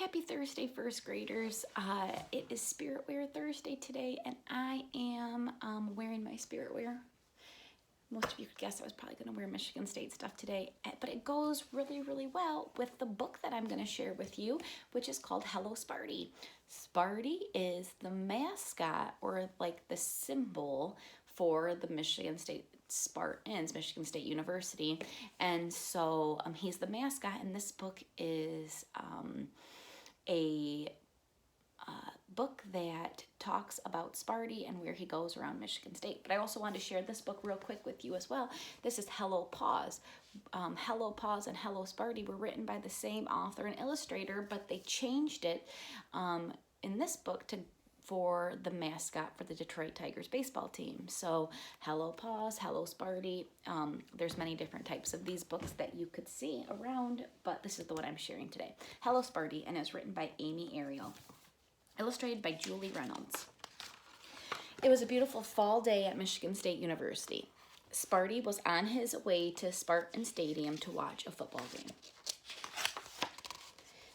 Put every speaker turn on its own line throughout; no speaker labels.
Happy Thursday, first graders. It is Spirit Wear Thursday today, and I am wearing my Spirit Wear. Most of you could guess I was probably going to wear Michigan State stuff today, but it goes really, really well with the book that I'm going to share with you, which is called Hello, Sparty. Sparty is the mascot, or like the symbol for the Michigan State Spartans, Michigan State University, and so he's the mascot, and this book is a book that talks about Sparty and where he goes around Michigan State. But I also wanted to share this book real quick with you as well. This is Hello Paws. Hello Paws and Hello Sparty were written by the same author and illustrator, but they changed it in this book for the mascot for the Detroit Tigers baseball team. So Hello Paws, Hello Sparty. There's many different types of these books that you could see around, but this is the one I'm sharing today. Hello Sparty, and it's written by Amy Ariel. Illustrated by Julie Reynolds. It was a beautiful fall day at Michigan State University. Sparty was on his way to Spartan Stadium to watch a football game.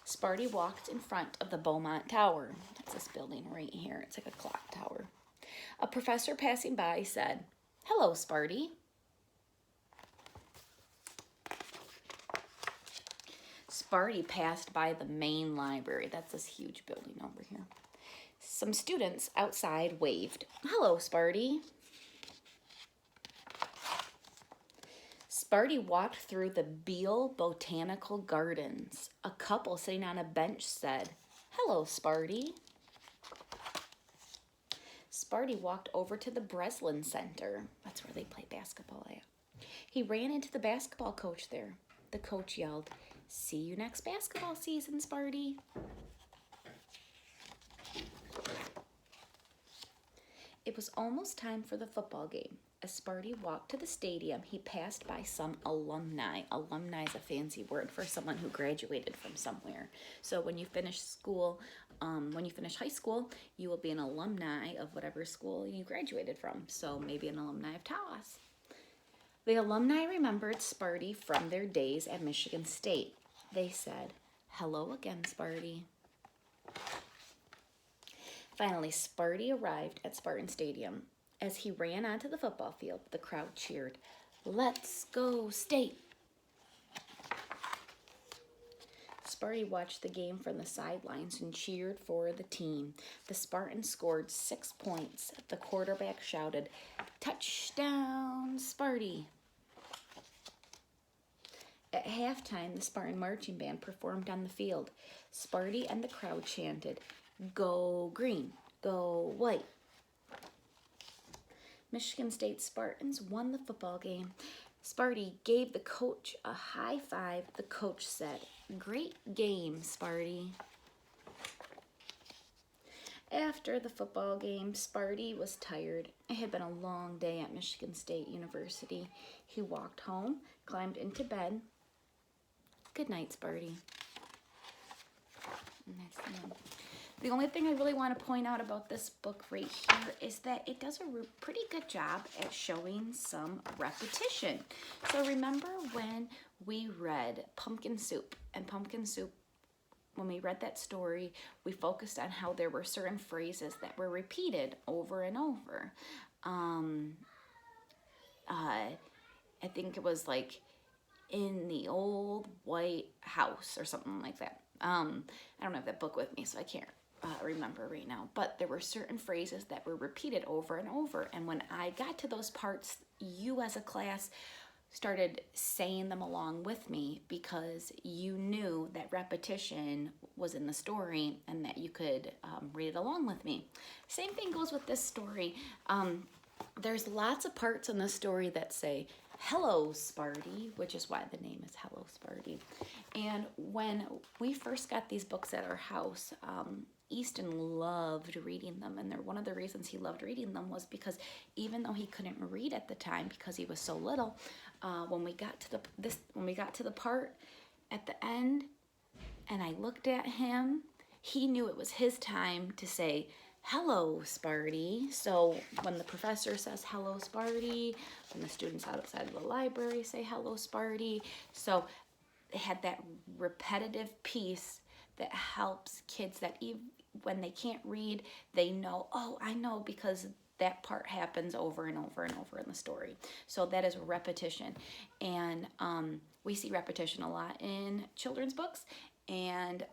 Sparty walked in front of the Beaumont Tower. That's this building right here. It's like a clock tower. A professor passing by said, "Hello, Sparty." Sparty passed by the main library. That's this huge building over here. Some students outside waved. "Hello, Sparty." Sparty walked through the Beale Botanical Gardens. A couple sitting on a bench said, "Hello, Sparty." Sparty walked over to the Breslin Center. That's where they play basketball at. He ran into the basketball coach there. The coach yelled, "See you next basketball season, Sparty." It was almost time for the football game. As Sparty walked to the stadium, he passed by some alumni. Alumni is a fancy word for someone who graduated from somewhere. So when you finish school, when you finish high school, you will be an alumni of whatever school you graduated from. So maybe an alumni of Tawas. The alumni remembered Sparty from their days at Michigan State. They said, "Hello again, Sparty." Finally, Sparty arrived at Spartan Stadium. As he ran onto the football field, the crowd cheered, "Let's go State!" Sparty watched the game from the sidelines and cheered for the team. The Spartans scored 6 points. The quarterback shouted, "Touchdown, Sparty!" At halftime, the Spartan marching band performed on the field. Sparty and the crowd chanted, "Go green, go white." Michigan State Spartans won the football game. Sparty gave the coach a high five. The coach said, "Great game, Sparty." After the football game, Sparty was tired. It had been a long day at Michigan State University. He walked home, climbed into bed. Good night, Sparty. And that's the end. The only thing I really want to point out about this book right here is that it does a pretty good job at showing some repetition. So remember when we read Pumpkin Soup, and Pumpkin Soup, when we read that story, we focused on how there were certain phrases that were repeated over and over. I think it was like, "in the old white house," or something like that. I don't have that book with me, so I can't remember right now. But there were certain phrases that were repeated over and over. And when I got to those parts, you as a class started saying them along with me because you knew that repetition was in the story and that you could read it along with me. Same thing goes with this story. There's lots of parts in the story that say, "Hello, Sparty," which is why the name is Hello, Sparty. And when we first got these books at our house, Easton loved reading them, and one of the reasons he loved reading them was because even though he couldn't read at the time because he was so little, when we got to the part at the end, and I looked at him, he knew it was his time to say, "Hello, Sparty." So when the professor says, "Hello, Sparty," when the students outside of the library say, "Hello, Sparty," so it had that repetitive piece that helps kids that even when they can't read, they know, oh, I know because that part happens over and over and over in the story. So that is repetition. And we see repetition a lot in children's books. And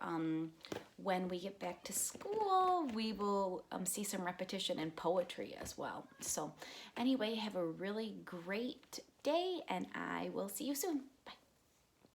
when we get back to school, we will see some repetition in poetry as well. So anyway, have a really great day, and I will see you soon.